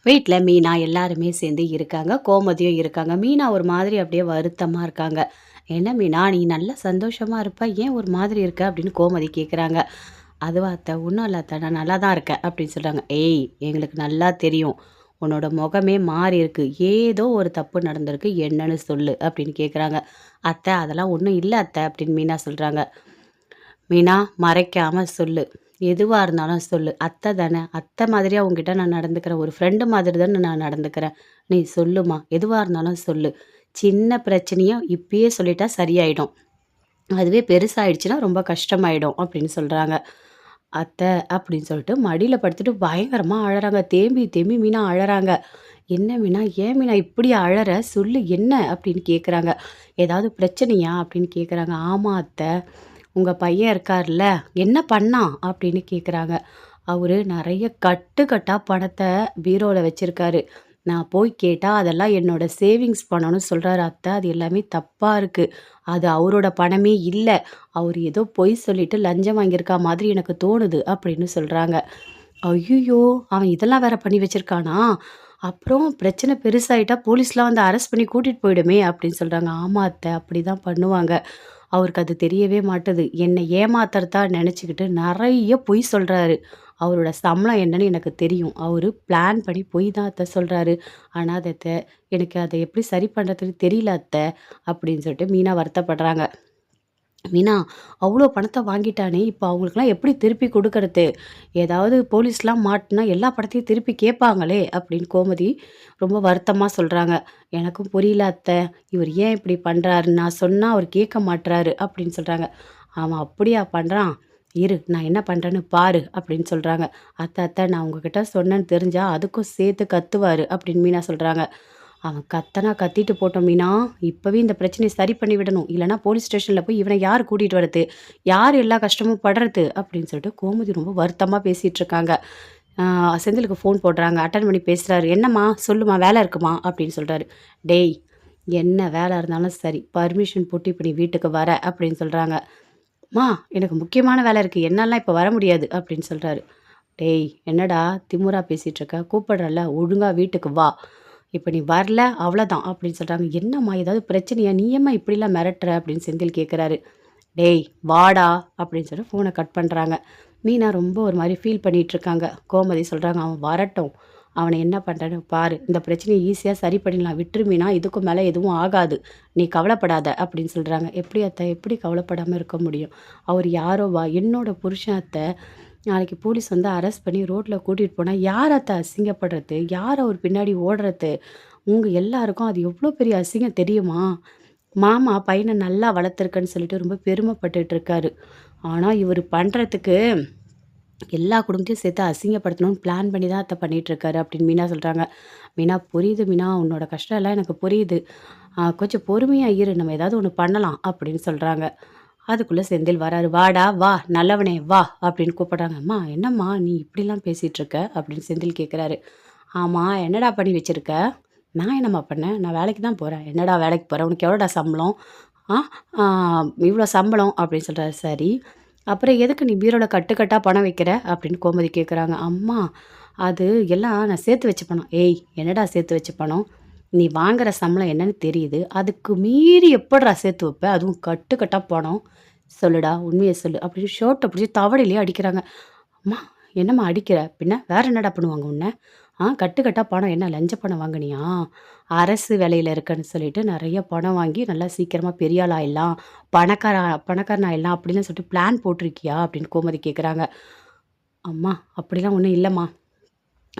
வீட்ல மீனா எல்லாருமே சேர்ந்து இருக்காங்க. கோமதியும் இருக்காங்க. மீனா ஒரு மாதிரி அப்படியே வருத்தமா இருக்காங்க. "என்ன மீனா, நீ நல்லா சந்தோஷமா இருப்ப. ஏன் ஒரு மாதிரி இருக்க?" அப்படின்னு கோமதி கேட்குறாங்க. "அதுவா அத்த, ஒண்ணும் இல்ல அத்த. நான் நல்லா தான் இருக்கேன்." அப்படின்னு சொல்றாங்க. "ஏய், எங்களுக்கு நல்லா தெரியும். உன்னோட முகமே மாறி இருக்கு. ஏதோ ஒரு தப்பு நடந்திருக்கு. என்னன்னு சொல்லு." அப்படின்னு கேட்குறாங்க. "அத்த, அதெல்லாம் ஒண்ணும் இல்ல அத்த." அப்படின்னு மீனா சொல்றாங்க. "மீனா, மறைக்காம சொல்லு. எதுவா இருந்தாலும் சொல்லு. அத்தை தானே. அத்தை மாதிரியா உன்கிட்ட நான் நடந்துக்கிறேன். ஒரு ஃப்ரெண்டு மாதிரி தானே நான் நடந்துக்கிறேன். நீ சொல்லுமா. எதுவா இருந்தாலும் சொல்லு. சின்ன பிரச்சனையும் இப்பயே சொல்லிட்டா சரியாயிடும். அதுவே பெருசாயிடுச்சுன்னா ரொம்ப கஷ்டமாயிடும்." அப்படின்னு சொல்றாங்க. "அத்தை" அப்படின்னு சொல்லிட்டு மடியில படுத்துட்டு பயங்கரமா அழறாங்க. தேம்பி தேம்பி மீனா அழறாங்க. "என்ன மீனா? ஏன் மீனா இப்படி அழற? சொல்லு என்ன?" அப்படின்னு கேட்குறாங்க. "ஏதாவது பிரச்சனையா?" அப்படின்னு கேட்குறாங்க. "ஆமா அத்தை. உங்க பையன் இருக்கார்ல, என்ன பண்ணான்?" அப்படின்னு கேட்குறாங்க. அவரு நெறைய கட்டு கட்டா பணத்த பீரோல வச்சிருக்காரு. நான் போய் கேட்டா, அதெல்லாம் என்னோட சேவிங்ஸ் பணம்னு சொல்றாரு. அத்த, அது எல்லாமே தப்பா இருக்கு. அது அவரோட பணமே இல்ல. அவரு ஏதோ பொய் சொல்லிட்டு லஞ்சம் வாங்கியிருக்கா மாதிரி எனக்கு தோணுது அப்படின்னு சொல்றாங்க. ஐய்யய்யோ! அவன் இதெல்லாம் வேற பண்ணி வச்சிருக்கானா? அப்புறம் பிரச்சனை பெருசாயிட்டா போலீஸ்லாம் வந்து அரெஸ்ட் பண்ணி கூட்டிட்டு போயிடுமே அப்படின்னு சொல்றாங்க. ஆமா அத்த, அப்படிதான் பண்ணுவாங்க. அவருக்கு அது தெரியவே மாட்டுது. என்ன ஏமாத்துறதா நெனச்சுக்கிட்டு நெறைய பொய் சொல்றாரு. அவரோட சம்பளம் என்னன்னு எனக்கு தெரியும். அவரு பிளான் பண்ணி பொய் தான் அத்த சொல்றாரு. "அனாத அத்த, எனக்கு அத எப்படி சரி பண்றதுன்னு தெரியல அத்த." அப்படின்னு சொல்லிட்டு மீனா வருத்தப்படுறாங்க. மீனா, "அவ்ளோ பணத்த வாங்கிட்டானே! இப்ப அவங்களுக்கெல்லாம் எப்படி திருப்பி குடுக்கறது? ஏதாவது போலீஸ்லாம் மாட்டுனா எல்லா பணத்தையும் திருப்பி கேட்பாங்களே!" அப்படின்னு கோமதி ரொம்ப வருத்தமா சொல்றாங்க. "எனக்கும் புரியல அத்த. இவர் ஏன் இப்படி பண்றாரு? நான் சொன்னா அவர் கேட்க மாட்றாரு." அப்படின்னு சொல்றாங்க. "அவன் அப்படியா பண்றான்? இரு, நான் என்ன பண்றேன்னு பாரு." அப்படின்னு சொல்றாங்க. "அத்த, நான் உங்ககிட்ட சொன்னேன்னு தெரிஞ்சா அதுக்கும் சேர்த்து கத்துவாரு." அப்படின்னு மீனா சொல்றாங்க. "அவன் கத்துனா கத்திட்டு போட்டும் மீனா. இப்பவே இந்த பிரச்சனைய சரி பண்ணி விடணும். இல்லன்னா போலீஸ் ஸ்டேஷன்ல போய் இவன யாரு கூட்டிட்டு வரது? யார் எல்லா கஷ்டமும் படுறது?" அப்படின்னு சொல்லிட்டு கோமதி ரொம்ப வருத்தமா பேசிட்டு இருக்காங்க. செந்திலுக்கு ஃபோன் போடுறாங்க. அட்டெண்ட் பண்ணி பேசுறாரு. "என்னம்மா? சொல்லுமா. வேலை இருக்குமா?" அப்படின்னு சொல்றாரு. "டேய், என்ன வேலை இருந்தாலும் சரி, பர்மிஷன் போட்டு இப்ப நீ வீட்டுக்கு வர." அப்படின்னு சொல்றாங்க. "அம்மா, எனக்கு முக்கியமான வேலை இருக்கு. என்னால்லாம் இப்ப வர முடியாது." அப்படின்னு சொல்றாரு. "டேய், என்னடா திமிரா பேசிட்டு இருக்க? கூப்பிடுறேன்ல, ஒழுங்கா வீட்டுக்கு வா. இப்ப நீ வரல, அவ்வளோதான்." அப்படின்னு சொல்றாங்க. "என்னம்மா, ஏதாவது பிரச்சனையா? நீ ஏம்மா இப்படிலாம் மிரட்டுற?" அப்படின்னு செந்தில் கேட்குறாரு. "டேய், வாடா." அப்படின்னு சொல்லி ஃபோன கட் பண்றாங்க. மீனா ரொம்ப ஒரு மாரி ஃபீல் பண்ணிட்டு இருக்காங்க. கோமதி சொல்றாங்க, "அவன் வரட்டும். அவன என்ன பண்றேன்னு பாரு. இந்த பிரச்சனைய ஈஸியா சரி பண்ணிடலாம். விட்டுரு மீனா. இதுக்கும் மேல எதுவும் ஆகாது. நீ கவலைப்படாத." அப்படின்னு சொல்றாங்க. "எப்படி அத்த? எப்படி கவலைப்படாம இருக்க முடியும்? அவர் யாரோவா? என்னோட புருஷன் அத்த. நாளைக்கு போலீஸ் வந்து அரெஸ்ட் பண்ணி ரோட்ல கூட்டிட்டு போனா, யார் அத்த அசிங்கப்படுறது? யார் அவர் பின்னாடி ஓடுறது? உங்க எல்லாருக்கும் அது எவ்ளோ பெரிய அசிங்கம் தெரியுமா? மாமா பையன நல்லா வளர்த்துருக்கன்னு சொல்லிட்டு ரொம்ப பெருமைப்பட்டுட்டு இருக்காரு. ஆனா, இவரு பண்றதுக்கு எல்லா குடும்பத்தையும் சேர்த்து அசிங்கப்படுத்தணும்னு பிளான் பண்ணி தான் அத்த பண்ணிட்டுருக்காரு." அப்படின்னு மீனா சொல்றாங்க. "மீனா, புரியுது மீனா. உன்னோட கஷ்டம் எல்லாம் எனக்கு புரியுது. கொஞ்சம் பொறுமையா இரு. நம்ம ஏதாவது ஒண்ணு பண்ணலாம்." அப்படின்னு சொல்றாங்க. அதுக்குள்ள செந்தில் வராரு. "வாடா வா, நல்லவனே வா." அப்படின்னு கூப்பிடுறாங்க. "அம்மா, என்னம்மா நீ இப்படிலாம் பேசிட்டு இருக்க?" அப்படின்னு செந்தில் கேட்குறாரு. "ஆமா, என்னடா பண்ணி வச்சிருக்க?" "நான் என்னம்மா பண்ணேன்? நான் வேலைக்கு தான் போறேன்." "என்னடா வேலைக்கு போற? உனக்கு எவ்வளோடா சம்பளம்?" "ஆ ஆ இவ்வளோ சம்பளம்." அப்படின்னு சொல்றாரு. "சரி, அப்புறம் எதுக்கு நீ பீரோல கட்டு கட்டா பணம் வைக்கிற?" அப்படின்னு கோமதி கேட்குறாங்க. "அம்மா, அது எல்லாம் நான் சேர்த்து வச்ச பணம்." "ஏய், என்னடா சேர்த்து வச்ச பணம்? நீ வாங்குற சம்பளம் என்னன்னு தெரியுது. அதுக்கு மீறி எப்புட்றா சேர்த்து வைப்ப? அதுவும் கட்டு கட்டா பணம். சொல்லுடா, உண்மைய சொல்லு." அப்படின்னு ஷர்ட்ட பிடிச்சு தவடையிலேயே அடிக்கிறாங்க. "அம்மா, என்னம்மா அடிக்கிற? பின்ன வேற என்னடா பண்ணுவாங்க உன்ன? கட்டு கட்டா பணம் என்ன லஞ்ச பணம் வாங்குனியா? அரசு வேலையில இருக்கன்னு சொல்லிட்டு நெறைய பணம் வாங்கி நல்லா சீக்கிரமா பெரிய ஆள் ஆயிடலாம். பணக்காரன் ஆயிடலாம் அப்படின்னு சொல்லிட்டு பிளான் போட்டிருக்கியா?" அப்படின்னு கோமதி கேட்குறாங்க. "அம்மா, அப்படிலாம் ஒண்ணும் இல்லம்மா.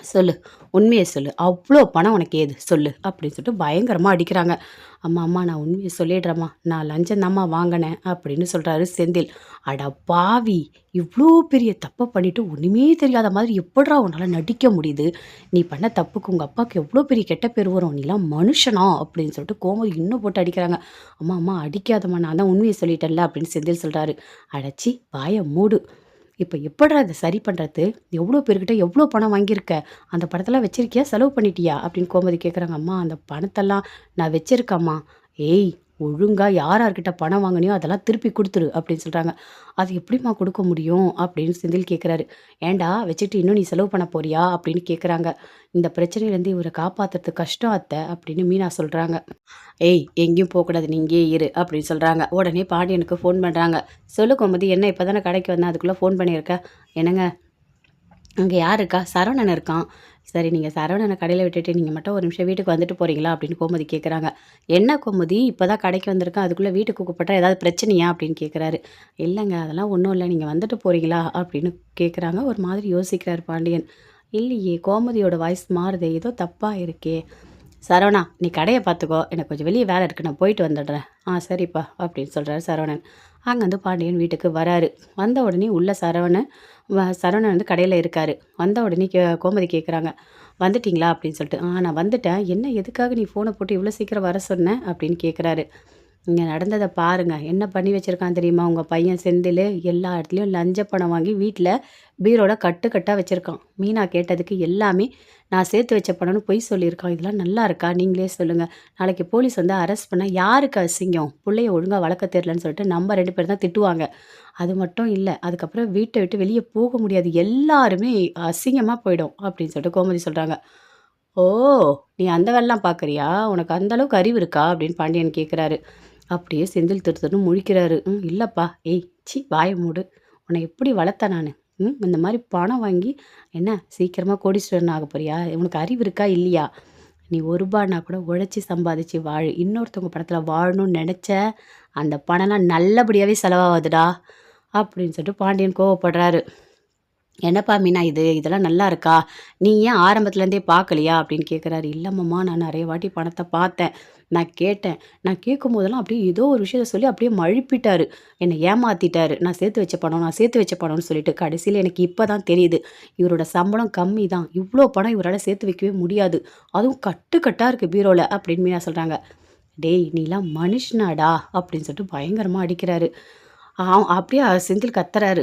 சொல்லு. உண்மைய சொல்லு. அவ்ளோ பணம் உனக்கு ஏது? சொல்லு." அப்படின்னு சொல்லிட்டு பயங்கரமா அடிக்கிறாங்க. "அம்மா, நான் உண்மைய சொல்லிடுறேம்மா. நான் லஞ்சம் தாம்மா வாங்குனேன்." அப்படின்னு சொல்றாரு செந்தில். "அட பாவி! இவ்ளோ பெரிய தப்ப பண்ணிட்டு ஒண்ணுமே தெரியாத மாதிரி எப்புட்றா உன்னால நடிக்க முடியுது? நீ பண்ண தப்புக்கு உங்க அப்பாவுக்கு எவ்ளோ பெரிய கெட்ட பேர் வரும். நீலாம் மனுஷனா?" அப்படின்னு சொல்லிட்டு கோமதி இன்னும் போட்டு அடிக்கிறாங்க. "அம்மா, அடிக்காதம்மா. நான் தான் உண்மைய சொல்லிட்டேன்ல." அப்படின்னு செந்தில் சொல்றாரு. "அடச்சீ! வாய மூடு. இப்ப எப்புட்றா இத சரி பண்றது? எவ்ளோ பேர்கிட்ட எவ்ளோ பணம் வாங்கியிருக்க? அந்த பணத்தெல்லாம் வச்சிருக்கியா? செலவு பண்ணிட்டியா?" அப்படின்னு கோமதி கேட்குறாங்க. "அம்மா, அந்த பணத்தெல்லாம் நான் வச்சிருக்கேன்ம்மா." "ஏய்! ஒழுங்கா யார் யார்கிட்ட பணம் வாங்குனியோ அதெல்லாம் திருப்பி குடுத்துரு" அப்படின்னு சொல்றாங்க. "அது எப்படிம்மா குடுக்க முடியும்?" அப்படின்னு செந்தில் கேட்குறாரு. "ஏன்டா வச்சுட்டு இன்னும் நீ செலவு பண்ண போறியா?" அப்படின்னு கேட்குறாங்க. "இந்த பிரச்சனையிலேருந்து இவர காப்பாத்துறது கஷ்டம் அத்த" அப்படின்னு மீனா சொல்றாங்க. "ஏய் எங்கேயும் போக்கூடாது. நீ இங்கேயே இரு" அப்படின்னு சொல்றாங்க. உடனே பாண்டியனுக்கு ஃபோன் பண்றாங்க. "சொல்லு கோமதி, என்ன இப்ப தானே கடைக்கு வந்தேன். அதுக்குள்ள ஃபோன் பண்ணியிருக்க? என்னங்க அங்க யார் இருக்கா?" "சரவணன் இருக்கான்." "சரி, நீங்க சரவணன கடையில விட்டுட்டு நீங்க மட்டும் ஒரு நிமிஷம் வீட்டுக்கு வந்துட்டு போறீங்களா?" அப்படின்னு கோமதி கேட்குறாங்க. "என்ன கோமதி, இப்ப தான் கடைக்கு வந்திருக்கேன். அதுக்குள்ள வீட்டுக்கு கூப்பிட்டா ஏதாவது பிரச்சனையா?" அப்படின்னு கேட்குறாரு. "இல்லங்க, அதெல்லாம் ஒண்ணும் இல்ல. நீங்க வந்துட்டு போறீங்களா?" அப்படின்னு கேட்குறாங்க. ஒரு மாதிரி யோசிக்கிறாரு பாண்டியன். "இல்லையே, கோமதியோட வாய்ஸ் மாறுதே. ஏதோ தப்பா இருக்கே." "சரவணா, நீ கடைய பார்த்துக்கோ. எனக்கு கொஞ்சம் வெளிய வேலை இருக்கு. நான் போயிட்டு வந்துடுறேன்." "ஆ சரிப்பா" அப்படின்னு சொல்றாரு சரவணன். அங்கேருந்து பாண்டியன் வீட்டுக்கு வராரு. வந்த உடனே உள்ள சரவணன் வந்து கடையில இருக்காரு. வந்த உடனே கோமதி கேட்குறாங்க, "வந்துட்டீங்களா?" அப்படின்னு சொல்லிட்டு. "ஆ நான் வந்துட்டேன். என்ன எதுக்காக நீ ஃபோன போட்டு இவ்வளோ சீக்கிரம் வர சொன்ன?" அப்படின்னு கேட்குறாரு. "இங்க நடந்தத பாருங்க. என்ன பண்ணி வச்சிருக்கான் தெரியுமா? உங்க பையன் செந்திலு எல்லா இடத்துலயும் லஞ்ச பணம் வாங்கி வீட்ல பீரோல கட்டு கட்டா வச்சிருக்கான். மீனா கேட்டதுக்கு எல்லாமே நான் சேர்த்து வச்ச பணம்னு பொய் சொல்லியிருக்கான். இதெல்லாம் நல்லா இருக்கா? நீங்களே சொல்லுங்க. நாளைக்கு போலீஸ் வந்து அரெஸ்ட் பண்ணா யாருக்கு அசிங்கம்? புள்ளைய ஒழுங்கா வளர்க்க தெரியலன்னு சொல்லிட்டு நம்ம 2 பேர் தான் திட்டுவாங்க. அது மட்டும் இல்ல. அதுக்கப்புறம் வீட்ட விட்டு வெளிய போக முடியாது. எல்லாருமே அசிங்கமா போயிடும்." அப்படின்னு சொல்லிட்டு கோமதி சொல்றாங்க. "ஓ! நீ அந்த வேலைலாம் பார்க்குறியா? உனக்கு அந்த அளவுக்கு அறிவு இருக்கா?" அப்படின்னு பாண்டியன் கேட்குறாரு. அப்படியே செந்தில் திரு திருன்னு முழிக்கிறாரு. இல்லப்பா. ஏய் ச்சீ வாய மூடு. உன்னை எப்படி வளர்த்தேன் நானு? இந்த மாரி பணம் வாங்கி என்ன சீக்கிரமா கோடீஸ்வரன் ஆகப் போறியா? உனக்கு அறிவு இருக்கா? இல்லையா? நீ ரூ. 1 கூட உழைச்சு சம்பாதிச்சு வாழு. இன்னொருத்தவங்க பணத்துல வாழணும்னு நெனச்ச, அந்த பணம்லாம் நல்லபடியாவே செலவாவாதுடா." அப்படின்னு சொல்லிட்டு பாண்டியன் கோவப்படுறாரு. "என்னப்பா மீனா இது? இதெல்லாம் நல்லா இருக்கா? நீ ஏன் ஆரம்பத்துலேருந்தே பார்க்கலையா?" அப்படின்னு கேட்குறாரு. "இல்ல மாமா, நான் நெறைய வாட்டி பணத்த பார்த்தேன். நான் கேட்டேன். நான் கேட்கும்போதெல்லாம் அப்படியே ஏதோ ஒரு விஷயத்த சொல்லி அப்படியே மழுப்பிட்டாரு. என்ன ஏமாத்திட்டாரு. நான் சேர்த்து வச்ச பணம்னு சொல்லிட்டு. கடைசியில எனக்கு இப்ப தான் தெரியுது. இவரோட சம்பளம் கம்மி தான். இவ்ளோ பணம் இவரால சேர்த்து வைக்கவே முடியாது. அதுவும் கட்டு கட்டா இருக்கு பீரோல." அப்படின்னு மீனா சொல்றாங்க. "டேய்! நீலாம் மனுஷனாடா?" அப்படின்னு சொல்லிட்டு பயங்கரமா அடிக்கிறாரு. அப்படியே செந்தில் கத்துறாரு.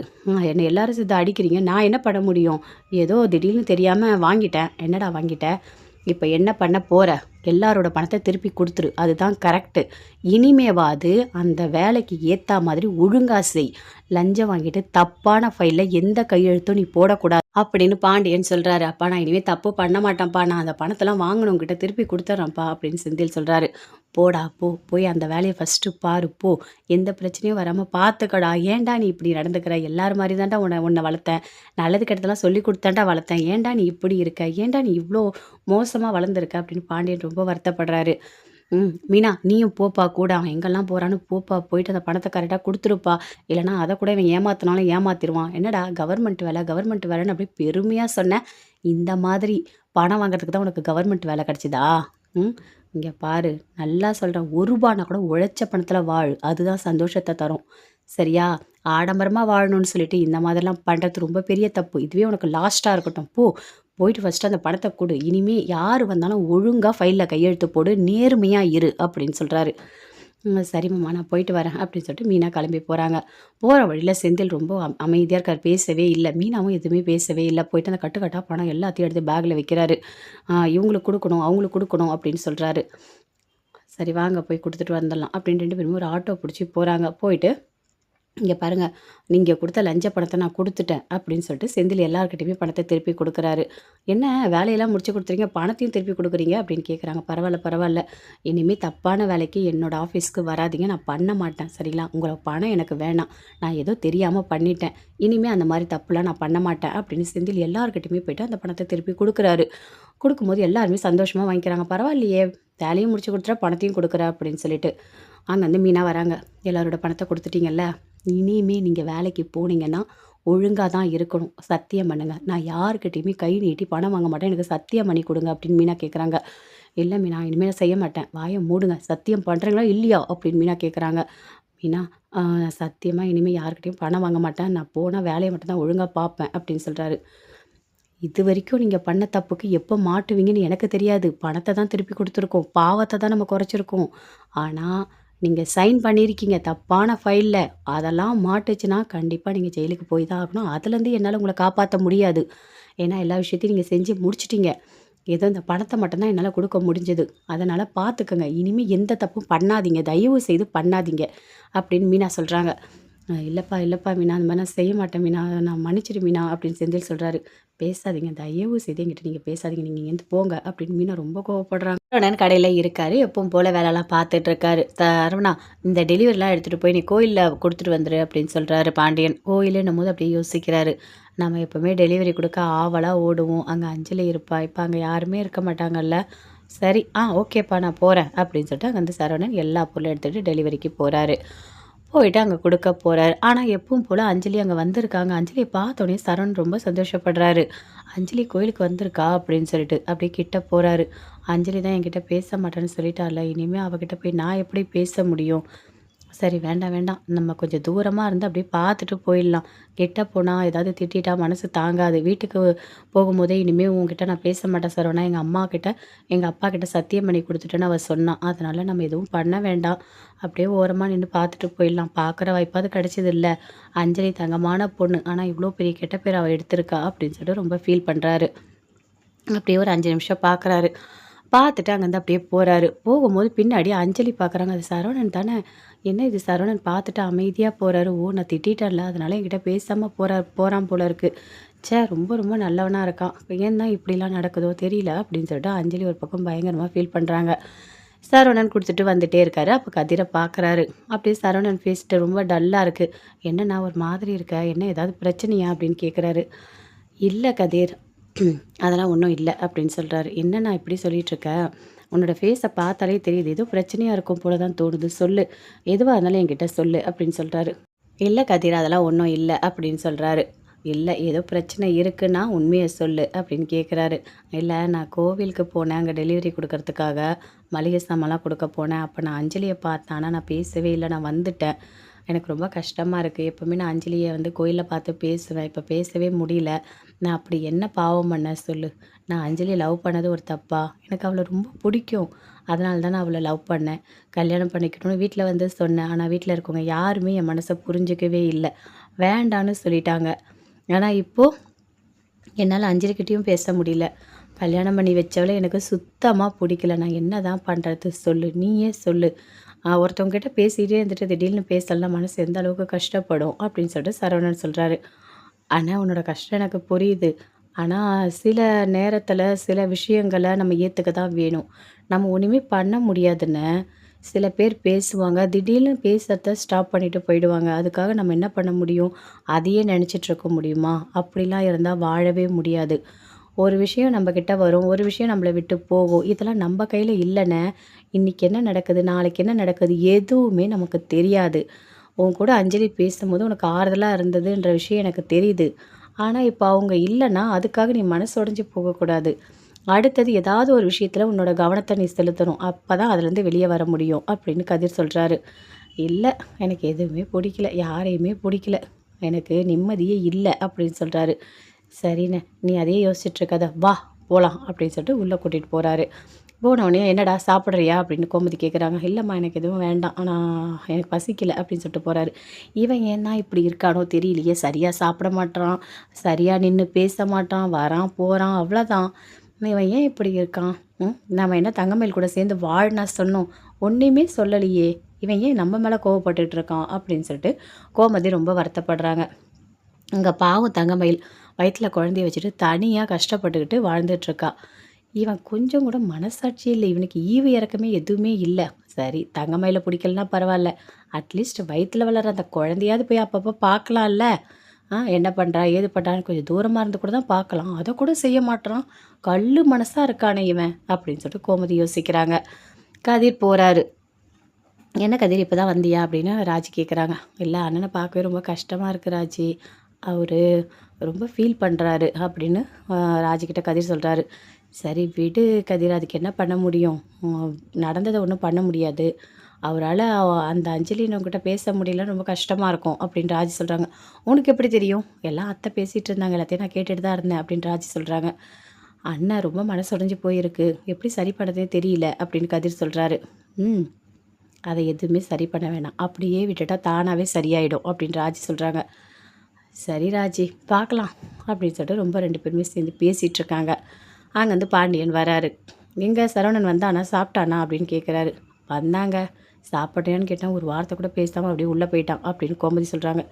என்ன எல்லாரும் சேர்ந்து அடிக்கிறீங்க. நான் என்ன பண்ண முடியும்? ஏதோ திடீர்னு தெரியாம வாங்கிட்டேன்." "என்னடா வாங்கிட்ட? இப்ப என்ன பண்ண போற? எல்லாரோட பணத்த திருப்பி குடுத்துரு. அதுதான் கரெக்ட்டு. இனிமேவாது அந்த வேலைக்கு ஏத்தா மாதிரி ஒழுங்கா செய். லஞ்சம் வாங்கிட்டு தப்பான ஃபைல்ல எந்த கையெழுத்தும் நீ போடக்கூடாது." அப்படின்னு பாண்டியன் சொல்றாரு. "அப்பா நான் இனிமே தப்பு பண்ண மாட்டேன்ப்பா. நான் அந்த பணத்தெல்லாம் வாங்குனவங்ககிட்ட திருப்பி குடுத்துர்றேன்ப்பா" அப்படின்னு செந்தில் சொல்றாரு. "போடா போ. போய் அந்த வேலைய ஃபர்ஸ்ட்டு பாரு போ. எந்த பிரச்சனையும் வராம பார்த்துக்கடா. ஏன்டா நீ இப்படி நடந்துக்கிற? எல்லார் மாரி தான்டா உன்ன வளர்த்தேன். நல்லது கெட்டதெல்லாம் சொல்லிக் குடுத்து தான்டா வளர்த்தேன். ஏன்டா நீ இப்படி இருக்க? ஏன்டா நீ இவ்ளோ மோசமா வளர்ந்துருக்க?" அப்படின்னு பாண்டியன் ரொம்ப வருத்தப்படுறாரு. "மீனா நீயும் போப்பா கூட. அவன் எங்கெல்லாம் போறான்னு போப்பா. போயிட்டு அந்த பணத்த கரெக்ட்டா குடுத்துருப்பா. இல்லன்னா அத கூட இவன் ஏமாத்துனாலும் ஏமாத்திருவான். என்னடா கவர்மெண்ட் வேலைன்னு அப்படியே பெருமையா சொன்ன. இந்த மாதிரி பணம் வாங்குறதுக்கு தான் உனக்கு கவர்மெண்ட் வேலை கிடைச்சதா? ம். இங்க பாரு, நல்லா சொல்றேன். ரூ. 1 கூட உழைச்ச பணத்துல வாழ். அதுதான் சந்தோஷத்த தரும். சரியா? ஆடம்பரமா வாழணும்னு சொல்லிட்டு இந்த மாதிரிலாம் பண்றது ரொம்ப பெரிய தப்பு. இதுவே உனக்கு லாஸ்ட்டா இருக்கட்டும். போயிட்டு ஃபர்ஸ்ட்டு அந்த பணத்த குடு. இனிமே யாரு வந்தாலும் ஒழுங்கா ஃபைல்ல கையெழுத்து போடு. நேர்மையா இரு." அப்படின்னு சொல்றாரு. "சரி மாமா, நான் போயிட்டு வரேன்." அப்படின்னு சொல்லிட்டு மீனா கிளம்பி போறாங்க. போற வழியில செந்தில் ரொம்ப அமைதியா இருக்காரு. பேசவே இல்ல. மீனாவும் எதுவுமே பேசவே இல்ல. போயிட்டு அந்த கட்டு கட்டா பணம் எல்லாத்தையும் எடுத்து பேக்ல வைக்கிறாரு. "இவங்களுக்கு குடுக்கணும், அவங்களுக்கு குடுக்கணும்." அப்படின்னு சொல்றாரு. "சரி வாங்க போய் குடுத்துட்டு வந்துடலாம்." அப்படின்னு 2 பேருமே ஒரு ஆட்டோ புடிச்சு போறாங்க. போயிட்டு "இங்க பாருங்க, நீங்க குடுத்த லஞ்ச பணத்த நான் குடுத்துட்டேன்." அப்படின்னு சொல்லிட்டு செந்தில் எல்லார்கிட்டயுமே பணத்த திருப்பி குடுக்குறாரு. "என்ன வேலையெல்லாம் முடிச்சு குடுத்துறீங்க, பணத்தையும் திருப்பி குடுக்குறீங்க?" அப்படின்னு கேட்குறாங்க. "பரவால்ல, பரவால்ல. இனிமே தப்பான வேலைக்கு என்னோட ஆஃபீஸ்க்கு வராதீங்க. நான் பண்ண மாட்டேன். சரிங்களா? உங்கள பணம் எனக்கு வேணாம். நான் ஏதோ தெரியாம பண்ணிட்டேன். இனிமே அந்த மாரி தப்புலாம் நான் பண்ண மாட்டேன்." அப்படின்னு செந்தில் எல்லார்கிட்டயுமே போயிட்டு அந்த பணத்த திருப்பி குடுக்குறாரு. குடுக்கும்போது எல்லாருமே சந்தோஷமா வாங்கிக்கிறாங்க. "பரவாயில்லையே! வேலையும் முடிச்சு குடுத்துட்டா, பணத்தையும் குடுக்குற." அப்படின்னு சொல்லிட்டு. அங்கருந்து மீனா வராங்க. "எல்லாரோட பணத்த குடுத்துட்டீங்கல்ல? இனிமே நீங்க வேலைக்கு போனீங்கன்னா, ஒழுங்கா தான் இருக்கணும். சத்தியம் பண்ணுங்க. நான் யார்கிட்டயுமே கை நீட்டி பணம் வாங்க மாட்டேன். எனக்கு சத்தியம் பண்ணி குடுங்க." அப்படின்னு மீனா கேட்குறாங்க. "இல்ல மீனா, இனிமே நான் செய்ய மாட்டேன்." "வாய மூடுங்க. சத்தியம் பண்றீங்களா? இல்லையா?" அப்படின்னு மீனா கேட்குறாங்க. மீனா, சத்தியமா இனிமே யார்கிட்டயும் பணம் வாங்க மாட்டேன். நான் போனா வேலைய மட்டும் தான் ஒழுங்கா பார்ப்பேன்." அப்படின்னு சொல்றாரு. "இதுவரைக்கும் நீங்க பண்ண தப்புக்கு எப்ப மாட்டுவீங்கன்னு எனக்கு தெரியாது. பணத்த தான் திருப்பி குடுத்துருக்கோம். பாவத்த தான் நம்ம குறைச்சிருக்கோம். ஆனா, நீங்க சைன் பண்ணியிருக்கீங்க தப்பான ஃபைல்ல. அதெல்லாம் மாட்டுச்சுன்னா, கண்டிப்பா நீங்க ஜெயிலுக்கு போய் தான் ஆகணும். அதுலேருந்து என்னால உங்கள காப்பாத்த முடியாது. ஏன்னா, எல்லா விஷயத்தையும் நீங்க செஞ்சு முடிச்சுட்டீங்க. ஏதோ இந்த பணத்த மட்டும் தான் என்னால குடுக்க முடிஞ்சது. அதனால பார்த்துக்கங்க. இனிமே எந்த தப்பும் பண்ணாதீங்க. தயவு செய்து பண்ணாதீங்க." அப்படின்னு மீனா சொல்றாங்க. இல்லப்பா, இல்லப்பா மீனா. அந்த மாரி நான் செய்ய மாட்டேன் மீனா. நான் மன்னிச்சிடு மீனா" அப்படின்னு செந்தில் சொல்றாரு. "பேசாதீங்க. தயவு செய்து என்கிட்ட நீங்க பேசாதீங்க. நீங்க இங்கேருந்து போங்க" அப்படின்னு மீனா ரொம்ப கோவப்படுறாங்க. சரவணன் கடையில இருக்காரு. எப்பவும் போல வேலைலாம் பார்த்துட்டு இருக்காரு. "சரவணா, இந்த டெலிவரிலாம் எடுத்துட்டு போய் நீ கோயில்ல குடுத்துட்டு வந்துரு" அப்படின்னு சொல்றாரு பாண்டியன். கோயிலுன்னும்போது அப்படியே யோசிக்கிறாரு. நம்ம எப்பவுமே டெலிவரி குடுக்க ஆவலா ஓடுவோம். அங்க அஞ்சலி இருப்பா. இப்ப அங்க யாருமே இருக்க மாட்டாங்கல்ல. சரி, ஓகேப்பா நான் போறேன் அப்படின்னு சொல்லிட்டு அங்க வந்து சரவணன் எல்லா பொருளும் எடுத்துட்டு டெலிவரிக்கு போறாரு. போயிட்டு அங்க குடுக்க போறாரு. ஆனா எப்பவும் போல அஞ்சலி அங்க வந்திருக்காங்க. அஞ்சலிய பார்த்தோனே சரவணன் ரொம்ப சந்தோஷப்படுறாரு. "அஞ்சலி கோயிலுக்கு வந்திருக்கா" அப்படின்னு சொல்லிட்டு. அப்படியே கிட்ட போறாரு. "அஞ்சலி தான் என்கிட்ட பேச மாட்டேன்னு சொல்லிட்டால்ல. இனிமே அவகிட்ட போய் நான் எப்படி பேச முடியும்? சரி வேண்டாம், வேண்டாம். நம்ம கொஞ்சம் தூரமா இருந்து அப்படியே பார்த்துட்டு போயிடலாம். கிட்ட போனா ஏதாவது திட்டிட்டா மனசு தாங்காது. வீட்டுக்கு போகும்போதே இனிமே உன்கிட்ட நான் பேச மாட்டேன் சரவணா. எங்க அம்மாகிட்ட, எங்க அப்பாகிட்ட சத்தியம் பண்ணி குடுத்துட்டேன்னு அவ சொன்னா. அதனால நம்ம எதுவும் பண்ண வேண்டாம். அப்படியே ஓரமா நின்னு பார்த்துட்டு போயிடலாம். பார்க்குற வாய்ப்பாவது கிடைச்சதுல்ல. அஞ்சலி தங்கமான பொண்ணு. ஆனா இவ்ளோ பெரிய கெட்ட பேர் அவ எடுத்திருக்கா" அப்படின்னு சொல்லிட்டு ரொம்ப ஃபீல் பண்றாரு. அப்படியே ஒரு 5 நிமிஷம் பார்க்குறாரு. பார்த்துட்டு அங்கேருந்து அப்படியே போறாரு. போகும்போது பின்னாடி அஞ்சலி பார்க்குறாங்க. அது சரவணன் தானே! என்ன இது சரவணன் பார்த்துட்டு அமைதியா போறாரு. ஓ! நான் திட்டிட்டேன்ல. அதனால என்கிட்ட பேசாம போறான் போல இருக்கு. ச்சே! ரொம்ப ரொம்ப நல்லவனா இருக்கான். ஏன் தான் இப்படிலாம் நடக்குதோ தெரியல அப்படின்னு சொல்லிட்டு அஞ்சலி ஒரு பக்கம் பயங்கரமா ஃபீல் பண்றாங்க. சரவணன் குடுத்துட்டு வந்துட்டே இருக்காரு. அப்ப கதிர பார்க்குறாரு. அப்படியே சரவணன் ஃபேஸ்ட்டு ரொம்ப டல்லா இருக்கு. "என்னண்ணா ஒரு மாதிரி இருக்க? என்ன ஏதாவது பிரச்சனையா?" அப்படின்னு கேட்குறாரு. "இல்ல கதிர். அதெல்லாம் ஒண்ணும் இல்ல" அப்படின்னு சொல்றாரு. "என்னண்ணா இப்படி சொல்லிட்டுருக்க? உன்னோட ஃபேஸ பார்த்தாலே தெரியுது. ஏதோ பிரச்சனையா இருக்கும் போல தான் தோணுது. சொல்லு. எதுவா இருந்தாலும் என்கிட்ட சொல்லு" அப்படின்னு சொல்றாரு. "இல்ல கதிர் அதெல்லாம் ஒண்ணும் இல்ல" அப்படின்னு சொல்றாரு. "இல்ல ஏதோ பிரச்சனை இருக்குன்னா உண்மைய சொல்லு" அப்படின்னு கேட்குறாரு. "இல்ல நான் கோவிலுக்கு போனேன். அங்க டெலிவரி குடுக்கறதுக்காக. மளிகை சாமான்லாம் குடுக்க போனேன். அப்ப நான் அஞ்சலிய பார்த்தேன். ஆனா நான் பேசவே இல்ல. நான் வந்துட்டேன். எனக்கு ரொம்ப கஷ்டமா இருக்கு. எப்பவுமே நான் அஞ்சலிய வந்து கோயில்ல பார்த்து பேசுவேன். இப்ப பேசவே முடியல. நான் அப்படி என்ன பாவம் பண்ணேன் சொல்லு? நான் அஞ்சலிய லவ் பண்ணது ஒரு தப்பா? எனக்கு அவள ரொம்ப பிடிக்கும். அதனால தான் நான் அவள லவ் பண்ணேன். கல்யாணம் பண்ணிக்கணும்னு வீட்ல வந்து சொன்னேன். ஆனா வீட்ல இருக்கவங்க யாருமே என் மனச புரிஞ்சுக்கவே இல்ல. வேண்டான்னு சொல்லிட்டாங்க. ஆனா இப்போ என்னால அஞ்சலிகிட்டயும் பேச முடியல. கல்யாணம் பண்ணி வச்சவள எனக்கு சுத்தமா புடிக்கல. நான் என்னதான் பண்றது சொல்லு? நீயே சொல்லு. ஒருத்தவங்க கிட்ட பேசிட்டே இருந்துட்டு திடீர்னு பேசலனா மனசு எந்த அளவுக்கு கஷ்டப்படும் அப்படின்னு சொல்லிட்டு சரவணன் சொல்றாரு. ஆனா உன்னோட கஷ்டம் எனக்கு புரியுது. ஆனா சில நேரத்துல சில விஷயங்கள நம்ம ஏத்துக்க தான் வேணும். நம்ம ஒண்ணுமே பண்ண முடியாதுன்னு சில பேர் பேசுவாங்க. திடீர்னு பேசுறத ஸ்டாப் பண்ணிட்டு போயிடுவாங்க. அதுக்காக நம்ம என்ன பண்ண முடியும்? அதையே நெனச்சிட்டு இருக்க முடியுமா? அப்படிலாம் இருந்தா வாழவே முடியாது. ஒரு விஷயம் நம்ம கிட்ட வரும். ஒரு விஷயம் நம்மள விட்டு போகும். இதெல்லாம் நம்ம கையில இல்லண்ணே. இன்னைக்கு என்ன நடக்குது? நாளைக்கு என்ன நடக்குது? எதுவுமே நமக்கு தெரியாது. உன் கூட அஞ்சலி பேசும்போது உனக்கு ஆறுதலா இருந்ததுன்ற விஷயம் எனக்கு தெரியுது. ஆனா, இப்ப அவங்க இல்லன்னா, அதுக்காக நீ மனசு உடைஞ்சு போகக்கூடாது. அடுத்தது ஏதாவது ஒரு விஷயத்துல உன்னோட கவனத்த நீ செலுத்தணும். அப்பதான் அதுலேருந்து வெளிய வர முடியும்." அப்படின்னு கதிர் சொல்றாரு. "இல்ல, எனக்கு எதுவுமே புடிக்கல. யாரையுமே புடிக்கல. எனக்கு நிம்மதியே இல்ல." அப்படின்னு சொல்றாரு. "சரிண்ணே, நீ அதையே யோசிச்சுட்டு இருக்காத. வா போலாம்." அப்படின்னு சொல்லிட்டு உள்ள கூட்டிட்டு போறாரு. போனோனே, "என்னடா சாப்பிடுறியா?" அப்படின்னு கோமதி கேட்குறாங்க. "இல்லம்மா எனக்கு எதுவும் வேண்டாம். ஆனா எனக்கு பசிக்கல" அப்படின்னு சொல்லிட்டு போறாரு. இவன் ஏன் தான் இப்படி இருக்கானோ தெரியலையே! சரியா சாப்பிட மாட்றான். சரியா நின்னு பேச மாட்டான். வரான், போறான் அவ்வளோதான். இவன் ஏன் இப்படி இருக்கான்? நம்ம என்ன தங்கமயில் கூட சேர்ந்து வாழ்னா சொன்னோம். ஒண்ணுமே சொல்லலையே! இவன் ஏன் நம்ம மேல கோவப்பட்டுட்டு இருக்கான்? அப்படின்னு சொல்லிட்டு கோமதி ரொம்ப வருத்தப்படுறாங்க. அங்க பாவம் தங்கமயில் வயித்துல குழந்தைய வச்சுட்டு தனியா கஷ்டப்பட்டுக்கிட்டு வாழ்ந்துட்டுருக்கா. இவன் கொஞ்சம் கூட மனசாட்சியே இல்ல. இவனுக்கு ஈவு இரக்கமே எதுவுமே இல்ல. சரி தங்கமயில பிடிக்கலன்னா பரவால்ல. அட்லீஸ்ட் வயித்துல வளர்ற அந்த குழந்தையாவது போய் அப்பப்போ பார்க்கலாம்ல. என்ன பண்றா? ஏது பண்றான்னு கொஞ்சம் தூரமா இருந்து கூட தான் பார்க்கலாம். அத கூட செய்ய மாட்றான். கல்லு மனசா இருக்கானே இவன். அப்படின்னு சொல்லிட்டு கோமதி யோசிக்கிறாங்க. கதிர் போறாரு. "என்ன கதிர் இப்ப தான் வந்தியா?" அப்படின்னு ராஜி கேட்குறாங்க. "இல்ல அண்ணன பார்க்கவே ரொம்ப கஷ்டமா இருக்கு ராஜி. அவரு ரொம்ப ஃபீல் பண்றாரு" அப்படின்னு அ ராஜிகிட்ட கதிர் சொல்றாரு. "சரி விடு கதிர் அதுக்கு என்ன பண்ண முடியும்? நடந்தத ஒண்ணும் பண்ண முடியாது. அவரால அந்த அஞ்சலின்னு உன்கிட்ட பேச முடியலன்னு ரொம்ப கஷ்டமா இருக்கும்" அப்படின்னு ராஜி சொல்றாங்க. "உனக்கு எப்படி தெரியும்? எல்லாம் அத்தை பேசிட்டு இருந்தாங்க. எல்லாத்தையும் நான் கேட்டுட்டு தான் இருந்தேன்" அப்படின்னு ராஜி சொல்றாங்க. "அண்ணன் ரொம்ப மனசு உடைஞ்சு போயிருக்கு. எப்படி சரி பண்ணதுன்னே தெரியல" அப்படின்னு கதிர் சொல்றாரு. "ம். அத எதுவுமே சரி பண்ண வேணாம். அப்படியே விட்டுட்டா தானாவே சரியாயிடும்" அப்படின்னு ராஜி சொல்றாங்க. "சரி ராஜி, பார்க்கலாம்" அப்படின்னு சொல்லிட்டு ரொம்ப 2 பேருமே சேர்ந்து பேசிட்டு இருக்காங்க. அங்கேருந்து பாண்டியன் வராரு. எங்க சரவணன் வந்தானா? சாப்பிட்டானா? அப்படின்னு கேட்குறாரு. வந்தாங்க. சாப்பிட்டியான்னு கேட்டேன். ஒரு வார்த்தை கூட பேசாம அப்படியே உள்ள போயிட்டான் அப்படின்னு கோமதி சொல்றாங்க.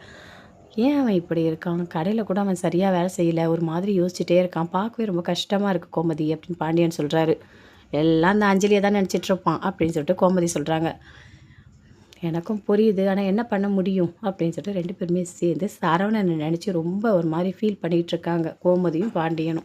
ஏன் அவன் இப்படி இருக்கான்? கடையில கூட அவன் சரியா வேலை செய்யல. ஒரு மாதிரி யோசிச்சுட்டே இருக்கான். பார்க்கவே ரொம்ப கஷ்டமா இருக்கு கோமதி அப்படின்னு பாண்டியன் சொல்றாரு. எல்லாம் அந்த அஞ்சலிய தான் நினச்சிட்டு இருப்பான் அப்படின்னு சொல்லிட்டு கோமதி சொல்றாங்க. எனக்கும் புரியுது. ஆனா என்ன பண்ண முடியும்? அப்படின்னு சொல்லிட்டு 2 பேருமே சேர்ந்து சரவணன நினைச்சு ரொம்ப ஒரு மாரி ஃபீல் பண்ணிட்டு இருக்காங்க. கோமதியும், பாண்டியனும்.